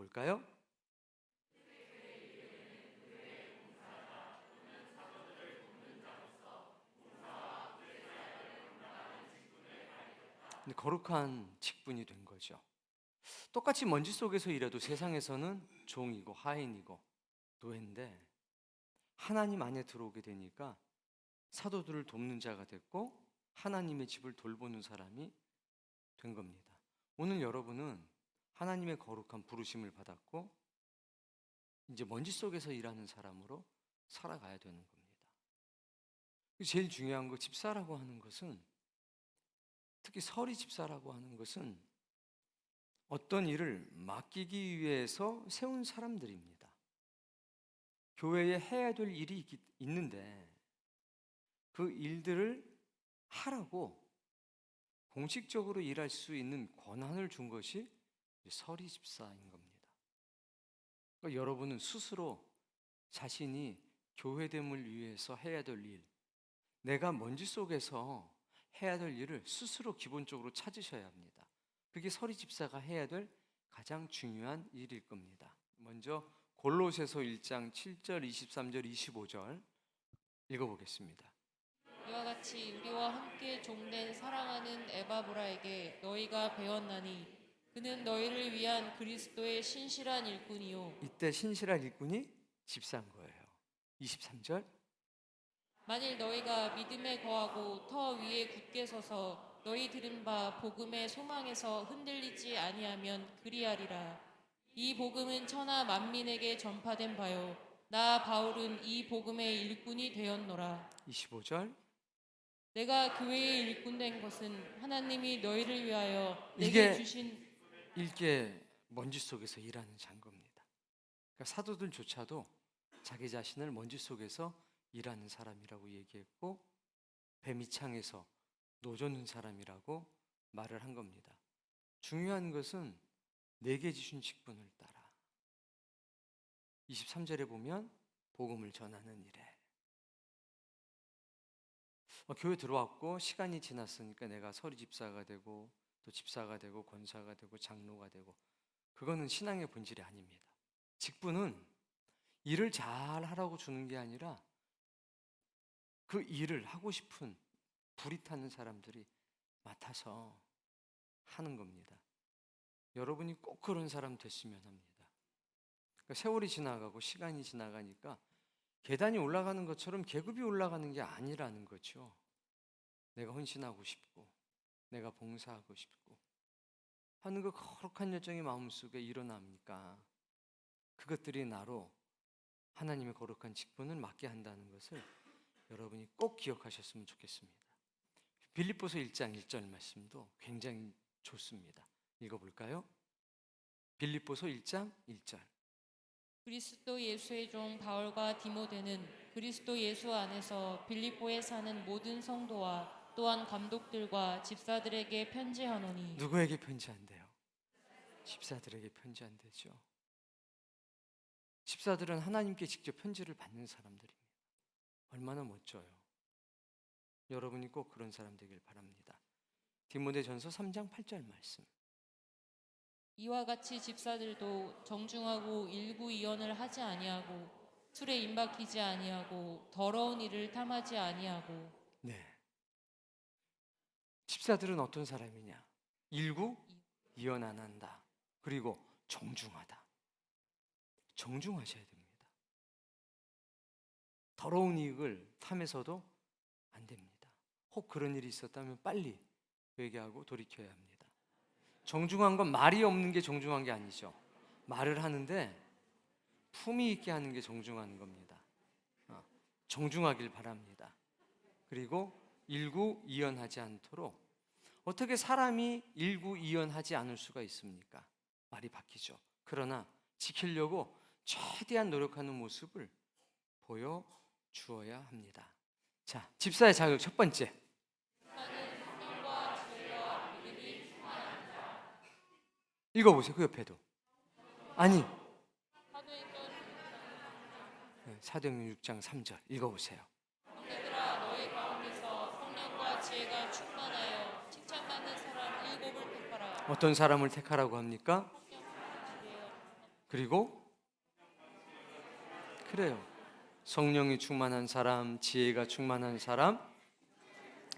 읽어볼까요? 근데 거룩한 직분이 된 거죠. 똑같이 먼지 속에서 일해도 세상에서는 종이고 하인이고 노예인데 하나님 안에 들어오게 되니까 사도들을 돕는 자가 됐고 하나님의 집을 돌보는 사람이 된 겁니다. 오늘 여러분은 하나님의 거룩한 부르심을 받았고 이제 먼지 속에서 일하는 사람으로 살아가야 되는 겁니다. 제일 중요한 거, 집사라고 하는 것은, 특히 서리 집사라고 하는 것은 어떤 일을 맡기기 위해서 세운 사람들입니다. 교회에 해야 될 일이 있는데 그 일들을 하라고 공식적으로 일할 수 있는 권한을 준 것이 서리 집사인 겁니다. 그러니까 여러분은 스스로 자신이 교회됨을 위해서 해야 될 일, 내가 먼지 속에서 해야 될 일을 스스로 기본적으로 찾으셔야 합니다. 그게 서리 집사가 해야 될 가장 중요한 일일 겁니다. 먼저 골로새서 1장 7절, 23절, 25절 읽어보겠습니다. 이와 같이 우리와 함께 종된 사랑하는 에바브라에게 너희가 배웠나니 그는 너희를 위한 그리스도의 신실한 일꾼이요. 이때 신실한 일꾼이 집사인 거예요. 23절. 만일 너희가 믿음에 거하고 터 위에 굳게 서서 너희 들은 바 복음의 소망에서 흔들리지 아니하면 그리하리라. 이 복음은 천하 만민에게 전파된 바요. 나 바울은 이 복음의 일꾼이 되었노라. 25절. 내가 교회의 일꾼 된 것은 하나님이 너희를 위하여 이게 내게 주신 일개 먼지 속에서 일하는 장거입니다. 그러니까 사도들조차도 자기 자신을 먼지 속에서 일하는 사람이라고 얘기했고 뱀이창에서 노젓는 사람이라고 말을 한 겁니다. 중요한 것은 내게 주신 직분을 따라 23절에 보면 복음을 전하는 일에 교회 들어왔고 시간이 지났으니까 내가 서리 집사가 되고 또 집사가 되고 권사가 되고 장로가 되고, 그거는 신앙의 본질이 아닙니다. 직분은 일을 잘 하라고 주는 게 아니라 그 일을 하고 싶은 불이 타는 사람들이 맡아서 하는 겁니다. 여러분이 꼭 그런 사람 됐으면 합니다. 그러니까 세월이 지나가고 시간이 지나가니까 계단이 올라가는 것처럼 계급이 올라가는 게 아니라는 거죠. 내가 헌신하고 싶고 내가 봉사하고 싶고 하는 그 거룩한 열정이 마음속에 일어납니까? 그것들이 나로 하나님의 거룩한 직분을 맡게 한다는 것을 여러분이 꼭 기억하셨으면 좋겠습니다. 빌립보서 1장 1절 말씀도 굉장히 좋습니다. 읽어볼까요? 빌립보서 1장 1절. 그리스도 예수의 종 바울과 디모데는 그리스도 예수 안에서 빌립보에 사는 모든 성도와 또한 감독들과 집사들에게 편지하노니. 누구에게 편지한대요? 집사들에게 편지한대죠. 집사들은 하나님께 직접 편지를 받는 사람들입니다. 얼마나 멋져요. 여러분이 꼭 그런 사람 되길 바랍니다. 디모데전서 3장 8절 말씀. 이와 같이 집사들도 정중하고 일구이연을 하지 아니하고 술에 임박히지 아니하고 더러운 일을 탐하지 아니하고. 네. 집사들은 어떤 사람이냐? 일구이연 안 한다. 그리고 정중하다. 정중하셔야 됩니다. 더러운 이익을 탐해서도 안 됩니다. 혹 그런 일이 있었다면 빨리 회개하고 돌이켜야 합니다. 정중한 건 말이 없는 게 정중한 게 아니죠. 말을 하는데 품위 있게 하는 게 정중한 겁니다. 정중하길 바랍니다. 그리고 일구이연하지 않도록, 어떻게 사람이 일구이연하지 않을 수가 있습니까? 말이 바뀌죠. 그러나 지키려고 최대한 노력하는 모습을 보여주어야 합니다. 자, 집사의 자격 첫 번째. 읽어보세요. 그 옆에도. 아니, 사도행전 6장 3절 읽어보세요. 형제들아 너희 가운데서 성령과 지혜가 충만하여 칭찬받는 사람 7을 택하라. 어떤 사람을 택하라고 합니까? 그리고 그래요. 성령이 충만한 사람, 지혜가 충만한 사람,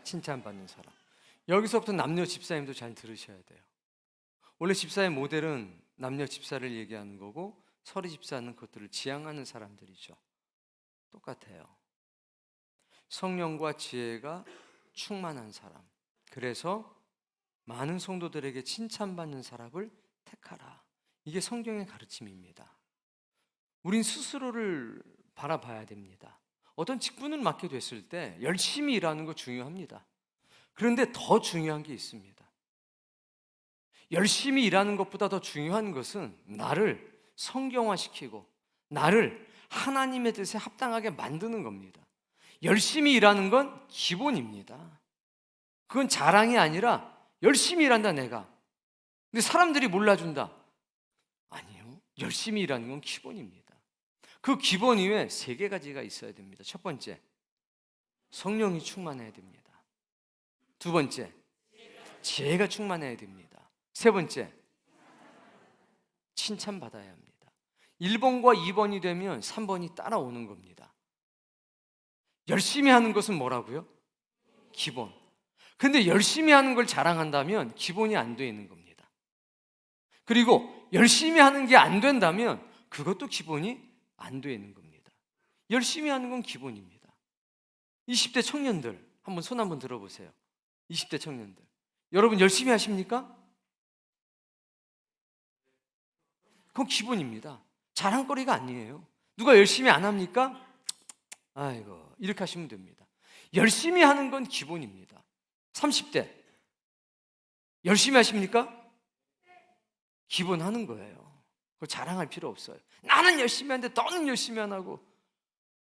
칭찬받는 사람. 여기서부터 남녀 집사님도 잘 들으셔야 돼요. 원래 집사의 모델은 남녀 집사를 얘기하는 거고 서리 집사는 그것들을 지향하는 사람들이죠. 똑같아요. 성령과 지혜가 충만한 사람. 그래서 많은 성도들에게 칭찬받는 사람을 택하라. 이게 성경의 가르침입니다. 우린 스스로를 바라봐야 됩니다. 어떤 직분을 맡게 됐을 때 열심히 일하는 거 중요합니다. 그런데 더 중요한 게 있습니다. 열심히 일하는 것보다 더 중요한 것은 나를 성경화시키고 나를 하나님의 뜻에 합당하게 만드는 겁니다. 열심히 일하는 건 기본입니다. 그건 자랑이 아니라 열심히 일한다 내가. 근데 사람들이 몰라준다. 아니요. 열심히 일하는 건 기본입니다. 그 기본 이외에 3가지가 있어야 됩니다. 첫 번째, 성령이 충만해야 됩니다. 두 번째, 지혜가 충만해야 됩니다. 세 번째, 칭찬받아야 합니다. 1번과 2번이 되면 3번이 따라오는 겁니다. 열심히 하는 것은 뭐라고요? 기본. 근데 열심히 하는 걸 자랑한다면 기본이 안 돼 있는 겁니다. 그리고 열심히 하는 게 안 된다면 그것도 기본이 안 돼 있는 겁니다. 열심히 하는 건 기본입니다. 20대 청년들 한번 손 한번 들어보세요. 20대 청년들, 여러분 열심히 하십니까? 그건 기본입니다. 자랑거리가 아니에요. 누가 열심히 안 합니까? 아이고, 이렇게 하시면 됩니다. 열심히 하는 건 기본입니다. 30대 열심히 하십니까? 기본 하는 거예요. 그거 자랑할 필요 없어요. 나는 열심히 하는데 너는 열심히 안 하고.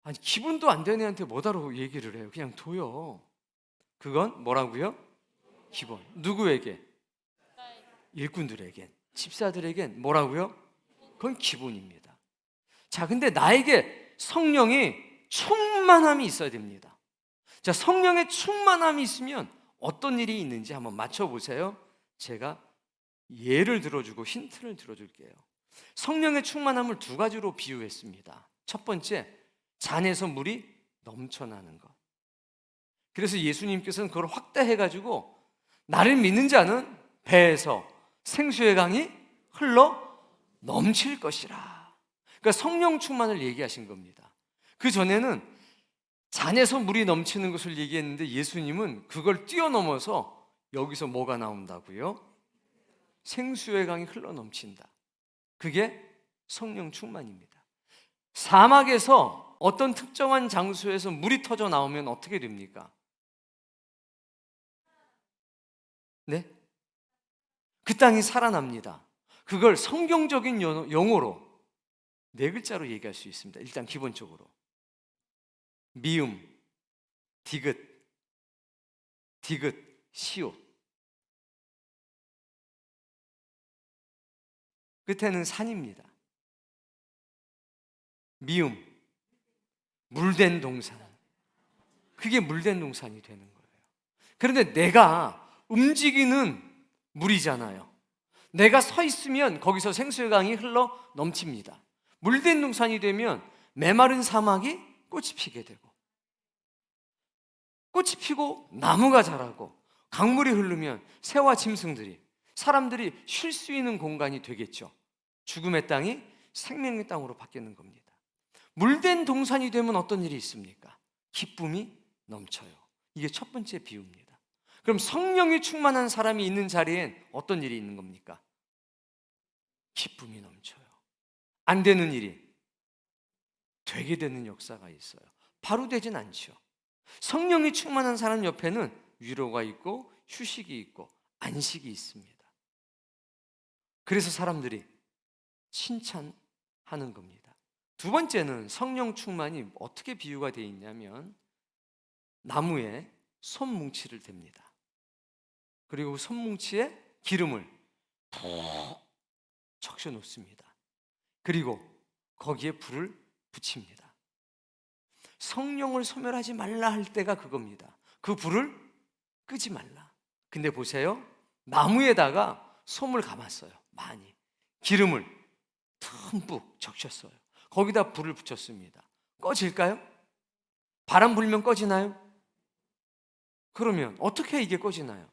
아니, 기본도 안 되는 애한테 뭐다라고 얘기를 해요. 그냥 둬요. 그건 뭐라고요? 기본. 누구에게? 일꾼들에겐, 집사들에겐 뭐라고요? 그건 기본입니다. 자, 근데 나에게 성령이 충만함이 있어야 됩니다. 자, 성령의 충만함이 있으면 어떤 일이 있는지 한번 맞춰보세요. 제가 예를 들어주고 힌트를 들어줄게요. 성령의 충만함을 2가지로 비유했습니다. 첫 번째, 잔에서 물이 넘쳐나는 것. 그래서 예수님께서는 그걸 확대해가지고 나를 믿는 자는 배에서 생수의 강이 흘러 넘칠 것이라. 그러니까 성령 충만을 얘기하신 겁니다. 그 전에는 잔에서 물이 넘치는 것을 얘기했는데 예수님은 그걸 뛰어넘어서 여기서 뭐가 나온다고요? 생수의 강이 흘러 넘친다. 그게 성령 충만입니다. 사막에서 어떤 특정한 장소에서 물이 터져 나오면 어떻게 됩니까? 네? 그 땅이 살아납니다. 그걸 성경적인 용어로 4글자로 얘기할 수 있습니다. 일단 기본적으로 미음, 디귿, 시옷. 끝에는 산입니다. 미음, 물된 동산. 그게 물된 동산이 되는 거예요. 그런데 내가 움직이는 물이잖아요. 내가 서 있으면 거기서 생수의 강이 흘러 넘칩니다. 물된 동산이 되면 메마른 사막이 꽃이 피게 되고, 꽃이 피고 나무가 자라고, 강물이 흐르면 새와 짐승들이, 사람들이 쉴 수 있는 공간이 되겠죠. 죽음의 땅이 생명의 땅으로 바뀌는 겁니다. 물된 동산이 되면 어떤 일이 있습니까? 기쁨이 넘쳐요. 이게 첫 번째 비유입니다. 그럼 성령이 충만한 사람이 있는 자리엔 어떤 일이 있는 겁니까? 기쁨이 넘쳐요. 안 되는 일이 되게 되는 역사가 있어요. 바로 되진 않죠. 성령이 충만한 사람 옆에는 위로가 있고 휴식이 있고 안식이 있습니다. 그래서 사람들이 칭찬하는 겁니다. 두 번째는 성령 충만이 어떻게 비유가 되어 있냐면 나무에 손뭉치를 댑니다. 그리고 손뭉치에 기름을 푹 적셔 놓습니다. 그리고 거기에 불을 붙입니다. 성령을 소멸하지 말라 할 때가 그겁니다. 그 불을 끄지 말라. 근데 보세요. 나무에다가 솜을 감았어요. 많이. 기름을 듬뿍 적셨어요. 거기다 불을 붙였습니다. 꺼질까요? 바람 불면 꺼지나요? 그러면 어떻게 이게 꺼지나요?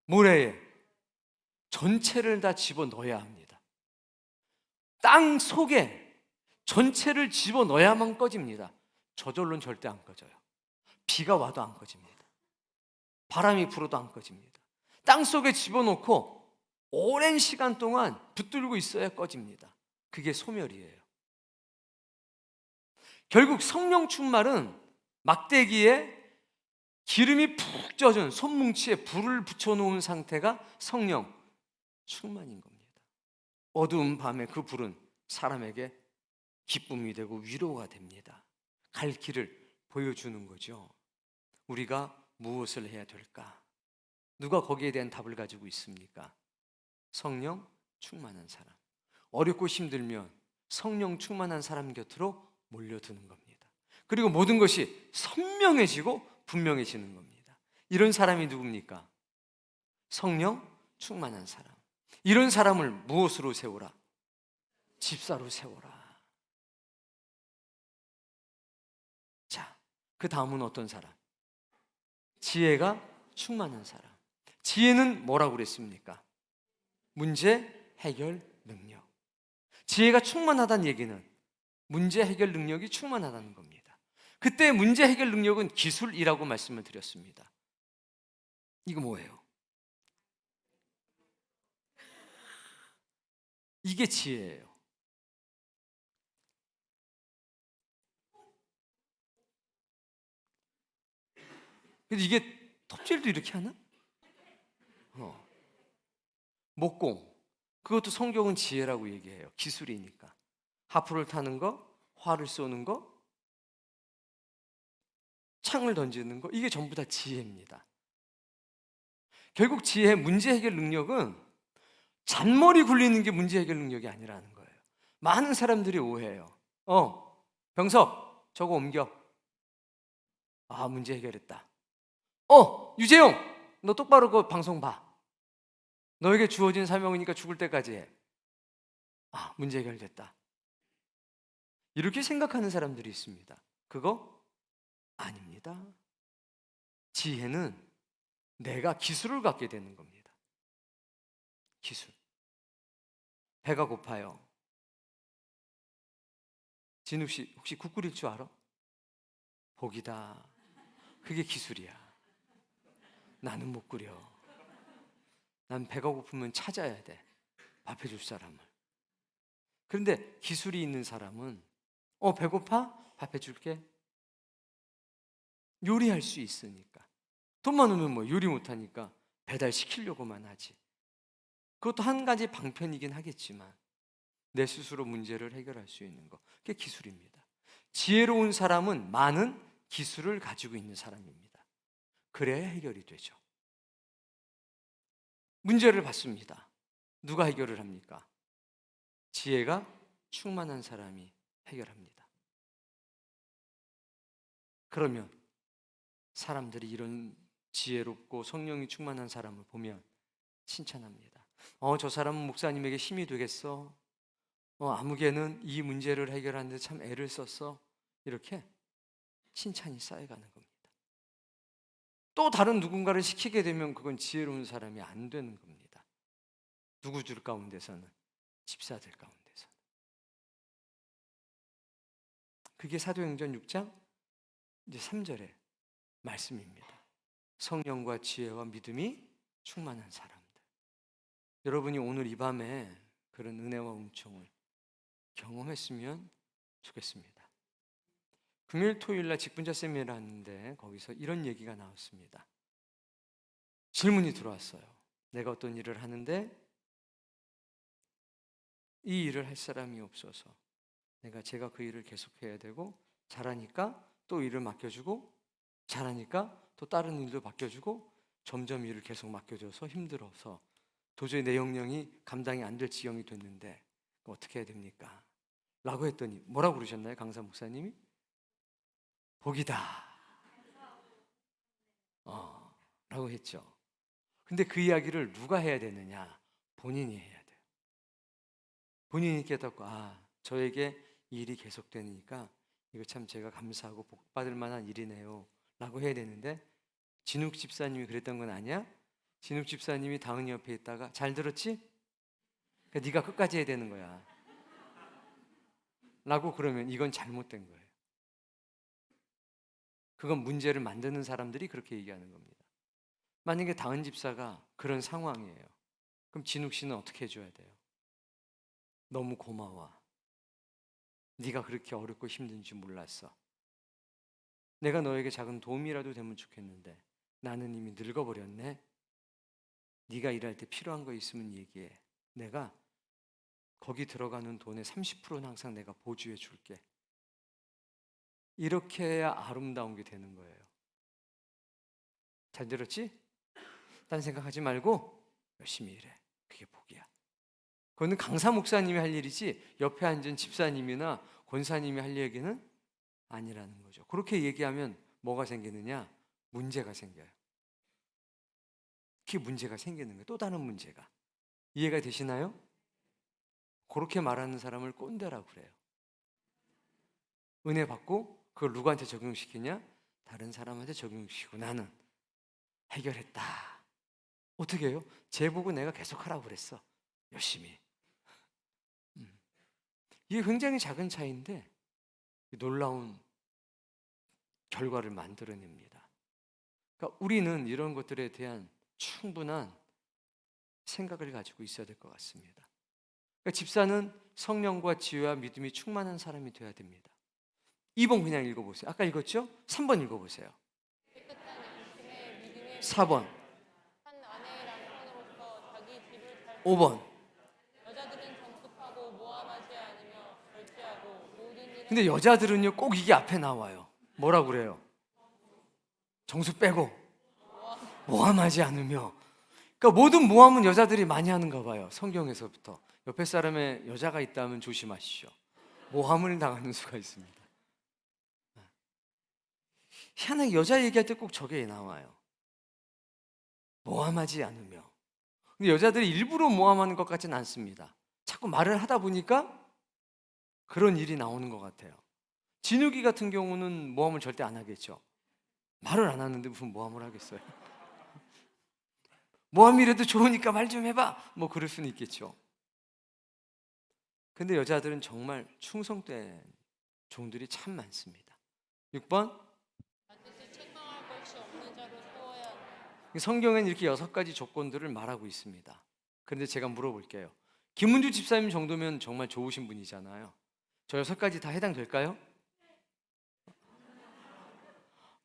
모래에 전체를 다 집어넣어야 합니다. 땅 속에 전체를 집어넣어야만 꺼집니다. 저절로는 절대 안 꺼져요. 비가 와도 안 꺼집니다. 바람이 불어도 안 꺼집니다. 땅 속에 집어넣고 오랜 시간 동안 붙들고 있어야 꺼집니다. 그게 소멸이에요. 결국 성령 충만은 막대기에 기름이 푹 젖은 손뭉치에 불을 붙여놓은 상태가 성령 충만인 겁니다. 어두운 밤에 그 불은 사람에게 기쁨이 되고 위로가 됩니다. 갈 길을 보여주는 거죠. 우리가 무엇을 해야 될까? 누가 거기에 대한 답을 가지고 있습니까? 성령 충만한 사람. 어렵고 힘들면 성령 충만한 사람 곁으로 몰려드는 겁니다. 그리고 모든 것이 선명해지고 분명해지는 겁니다. 이런 사람이 누굽니까? 성령 충만한 사람. 이런 사람을 무엇으로 세우라? 집사로 세워라. 자, 그 다음은 어떤 사람? 지혜가 충만한 사람. 지혜는 뭐라고 그랬습니까? 문제 해결 능력. 지혜가 충만하다는 얘기는 문제 해결 능력이 충만하다는 겁니다. 그때 문제 해결 능력은 기술이라고 말씀을 드렸습니다. 이거 뭐예요? 이게 지혜예요. 근데 이게 톱질도 이렇게 하나? 목공, 그것도 성경은 지혜라고 얘기해요. 기술이니까. 하프를 타는 거, 활을 쏘는 거, 창을 던지는 거, 이게 전부 다 지혜입니다. 결국 지혜, 문제 해결 능력은 잔머리 굴리는 게 문제 해결 능력이 아니라는 거예요. 많은 사람들이 오해해요. 병석, 저거 옮겨. 아, 문제 해결했다. 유재용, 너 똑바로 그 방송 봐. 너에게 주어진 사명이니까 죽을 때까지 해. 아, 문제 해결됐다. 이렇게 생각하는 사람들이 있습니다. 그거 아닙니다. 지혜는 내가 기술을 갖게 되는 겁니다. 기술. 배가 고파요. 진욱 씨, 혹시 국 끓일 줄 알아? 복이다. 그게 기술이야. 나는 못 끓여. 난 배가 고프면 찾아야 돼. 밥 해줄 사람을. 그런데 기술이 있는 사람은 배고파? 밥 해줄게. 요리할 수 있으니까. 돈 많으면 뭐 요리 못하니까 배달시키려고만 하지. 그것도 한 가지 방편이긴 하겠지만 내 스스로 문제를 해결할 수 있는 거, 그게 기술입니다. 지혜로운 사람은 많은 기술을 가지고 있는 사람입니다. 그래야 해결이 되죠. 문제를 받습니다. 누가 해결을 합니까? 지혜가 충만한 사람이 해결합니다. 그러면 사람들이 이런 지혜롭고 성령이 충만한 사람을 보면 칭찬합니다. 저 사람은 목사님에게 힘이 되겠어. 아무개는 이 문제를 해결하는데 참 애를 썼어. 이렇게 칭찬이 쌓여가는 겁니다. 또 다른 누군가를 시키게 되면 그건 지혜로운 사람이 안 되는 겁니다. 누구들 가운데서는, 집사들 가운데서는. 그게 사도행전 6장 이제 3절의 말씀입니다. 성령과 지혜와 믿음이 충만한 사람들. 여러분이 오늘 이 밤에 그런 은혜와 은총을 경험했으면 좋겠습니다. 금요일 토요일 날 직분자 세미나를 하는데 거기서 이런 얘기가 나왔습니다. 질문이 들어왔어요. 내가 어떤 일을 하는데 이 일을 할 사람이 없어서 제가 그 일을 계속해야 되고, 잘하니까 또 일을 맡겨주고, 잘하니까 또 다른 일도 맡겨주고, 점점 일을 계속 맡겨줘서 힘들어서 도저히 내 역량이 감당이 안 될 지경이 됐는데 어떻게 해야 됩니까? 라고 했더니 뭐라고 그러셨나요? 강사 목사님이? 복이다. 라고 했죠. 근데 그 이야기를 누가 해야 되느냐? 본인이 해야 돼요. 본인이 깨닫고 저에게 이 일이 계속되니까 이거 참 제가 감사하고 복받을 만한 일이네요 라고 해야 되는데, 진욱 집사님이 그랬던 건 아니야. 진욱 집사님이 다은이 옆에 있다가 잘 들었지? 그러니까 네가 끝까지 해야 되는 거야 라고 그러면 이건 잘못된 거예요. 그건 문제를 만드는 사람들이 그렇게 얘기하는 겁니다. 만약에 다은 집사가 그런 상황이에요. 그럼 진욱 씨는 어떻게 해줘야 돼요? 너무 고마워. 네가 그렇게 어렵고 힘든 줄 몰랐어. 내가 너에게 작은 도움이라도 되면 좋겠는데 나는 이미 늙어버렸네. 네가 일할 때 필요한 거 있으면 얘기해. 내가 거기 들어가는 돈의 30%는 항상 내가 보조해 줄게. 이렇게 해야 아름다운 게 되는 거예요. 잘 들었지? 딴 생각하지 말고 열심히 일해. 그게 복이야. 그거는 강사 목사님이 할 일이지 옆에 앉은 집사님이나 권사님이 할 얘기는 아니라는 거죠. 그렇게 얘기하면 뭐가 생기느냐? 문제가 생겨요. 그게 문제가 생기는 거예요. 또 다른 문제가. 이해가 되시나요? 그렇게 말하는 사람을 꼰대라고 그래요. 은혜 받고 그걸 누구한테 적용시키냐? 다른 사람한테 적용시키고 나는 해결했다. 어떻게 해요? 쟤 보고 내가 계속 하라고 그랬어. 열심히. 이게 굉장히 작은 차이인데 놀라운 결과를 만들어냅니다. 그러니까 우리는 이런 것들에 대한 충분한 생각을 가지고 있어야 될 것 같습니다. 그러니까 집사는 성령과 지혜와 믿음이 충만한 사람이 되어야 됩니다. 2번 그냥 읽어보세요. 아까 읽었죠? 3번 읽어보세요. 4번, 한 아내의 남편으로서 자기 집을 잘 5번. 여자들은 정숙하고 모함하지 않으며 절제하고 모든 일에 근데 여자들은요 꼭 이게 앞에 나와요. 뭐라고 그래요? 정수 빼고 모함하지 않으며. 그러니까 모든 모함은 여자들이 많이 하는가 봐요. 성경에서부터. 옆에 사람에 여자가 있다면 조심하시오. 모함을 당하는 수가 있습니다. 희한하게 여자 얘기할 때 꼭 저게 나와요. 모함하지 않으며. 근데 여자들이 일부러 모함하는 것 같지는 않습니다. 자꾸 말을 하다 보니까 그런 일이 나오는 것 같아요. 진욱이 같은 경우는 모함을 절대 안 하겠죠. 말을 안 하는데 무슨 모함을 하겠어요. 모함이라도 좋으니까 말 좀 해봐. 뭐 그럴 수는 있겠죠. 근데 여자들은 정말 충성된 종들이 참 많습니다. 6번, 반드시 책망할 것이 없는 자로 세워야 한다. 성경에는 이렇게 6가지 조건들을 말하고 있습니다. 그런데 제가 물어볼게요. 김문주 집사님 정도면 정말 좋으신 분이잖아요. 저 6가지 다 해당될까요?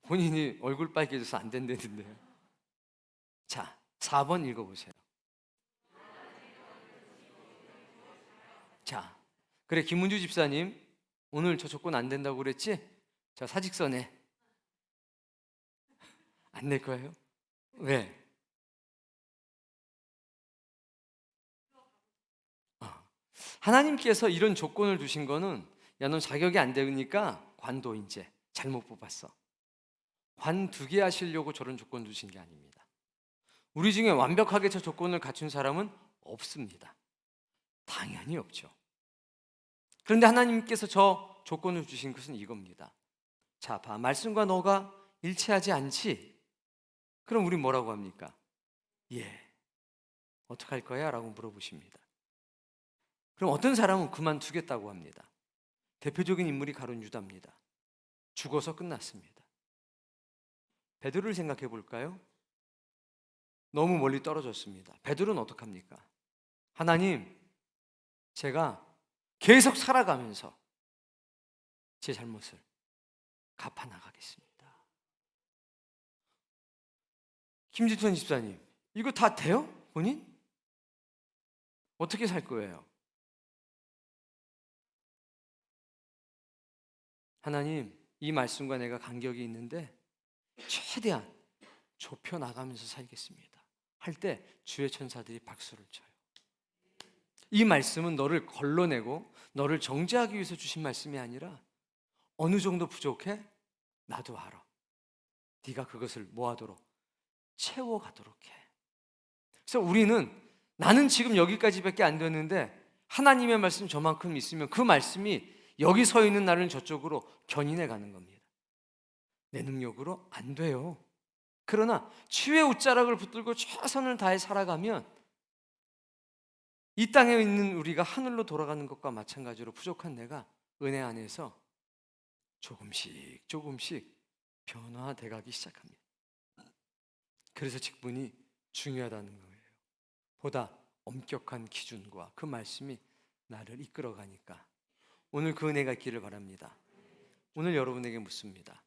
본인이 얼굴 빨개져서 안 된다는데요. 자, 4번 읽어보세요. 자, 그래 김문주 집사님 오늘 저 조건 안 된다고 그랬지? 자, 사직서네. 안 낼 거예요? 왜? 하나님께서 이런 조건을 두신 거는 야, 너 자격이 안 되니까 관도 이제 잘못 뽑았어. 관 2개 하시려고 저런 조건 두신 게 아닙니다. 우리 중에 완벽하게 저 조건을 갖춘 사람은 없습니다. 당연히 없죠. 그런데 하나님께서 저 조건을 주신 것은 이겁니다. 자, 봐. 말씀과 너가 일치하지 않지? 그럼 우리 뭐라고 합니까? 예. 어떡할 거야? 라고 물어보십니다. 그럼 어떤 사람은 그만두겠다고 합니다. 대표적인 인물이 가룟 유다입니다. 죽어서 끝났습니다. 베드로를 생각해 볼까요? 너무 멀리 떨어졌습니다. 베드로는 어떡합니까? 하나님, 제가 계속 살아가면서 제 잘못을 갚아 나가겠습니다. 김지천 집사님, 이거 다 돼요? 본인? 어떻게 살 거예요? 하나님, 이 말씀과 내가 간격이 있는데 최대한 좁혀 나가면서 살겠습니다. 할 때 주의 천사들이 박수를 쳐요. 이 말씀은 너를 걸러내고 너를 정죄하기 위해서 주신 말씀이 아니라 어느 정도 부족해? 나도 알아. 네가 그것을 뭐하도록? 채워가도록 해. 그래서 우리는 나는 지금 여기까지밖에 안 됐는데 하나님의 말씀 저만큼 있으면 그 말씀이 여기 서 있는 나를 저쪽으로 견인해 가는 겁니다. 내 능력으로 안 돼요. 그러나 주의 옷자락을 붙들고 최선을 다해 살아가면 이 땅에 있는 우리가 하늘로 돌아가는 것과 마찬가지로 부족한 내가 은혜 안에서 조금씩 조금씩 변화돼 가기 시작합니다. 그래서 직분이 중요하다는 거예요. 보다 엄격한 기준과 그 말씀이 나를 이끌어 가니까 오늘 그 은혜가 있기를 바랍니다. 오늘 여러분에게 묻습니다.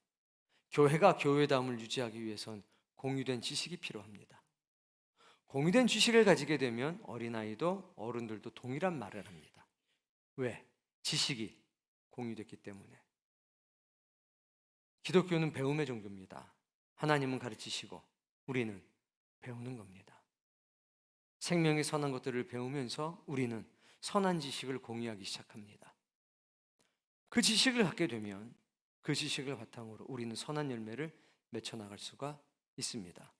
교회가 교회다움을 유지하기 위해선 공유된 지식이 필요합니다. 공유된 지식을 가지게 되면 어린아이도 어른들도 동일한 말을 합니다. 왜? 지식이 공유됐기 때문에. 기독교는 배움의 종교입니다. 하나님은 가르치시고 우리는 배우는 겁니다. 생명의 선한 것들을 배우면서 우리는 선한 지식을 공유하기 시작합니다. 그 지식을 갖게 되면 그 지식을 바탕으로 우리는 선한 열매를 맺혀나갈 수가 있습니다.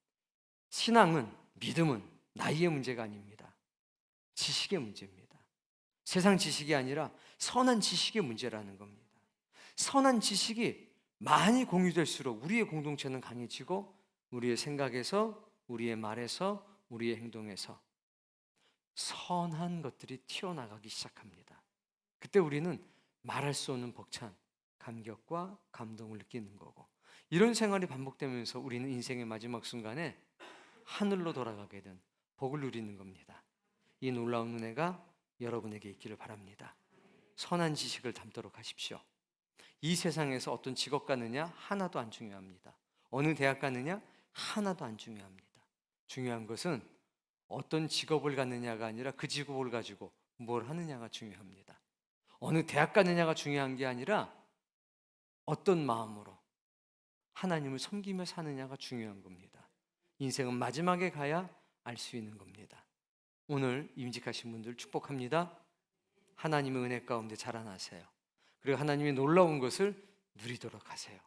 신앙은, 믿음은 나이의 문제가 아닙니다. 지식의 문제입니다. 세상 지식이 아니라 선한 지식의 문제라는 겁니다. 선한 지식이 많이 공유될수록 우리의 공동체는 강해지고 우리의 생각에서, 우리의 말에서, 우리의 행동에서 선한 것들이 튀어나가기 시작합니다. 그때 우리는 말할 수 없는 벅찬 감격과 감동을 느끼는 거고, 이런 생활이 반복되면서 우리는 인생의 마지막 순간에 하늘로 돌아가게 된 복을 누리는 겁니다. 이 놀라운 은혜가 여러분에게 있기를 바랍니다. 선한 지식을 담도록 하십시오. 이 세상에서 어떤 직업 가느냐 하나도 안 중요합니다. 어느 대학 가느냐 하나도 안 중요합니다. 중요한 것은 어떤 직업을 갖느냐가 아니라 그 직업을 가지고 뭘 하느냐가 중요합니다. 어느 대학 가느냐가 중요한 게 아니라 어떤 마음으로 하나님을 섬기며 사느냐가 중요한 겁니다. 인생은 마지막에 가야 알 수 있는 겁니다. 오늘 임직하신 분들 축복합니다. 하나님의 은혜 가운데 자라나세요. 그리고 하나님의 놀라운 것을 누리도록 하세요.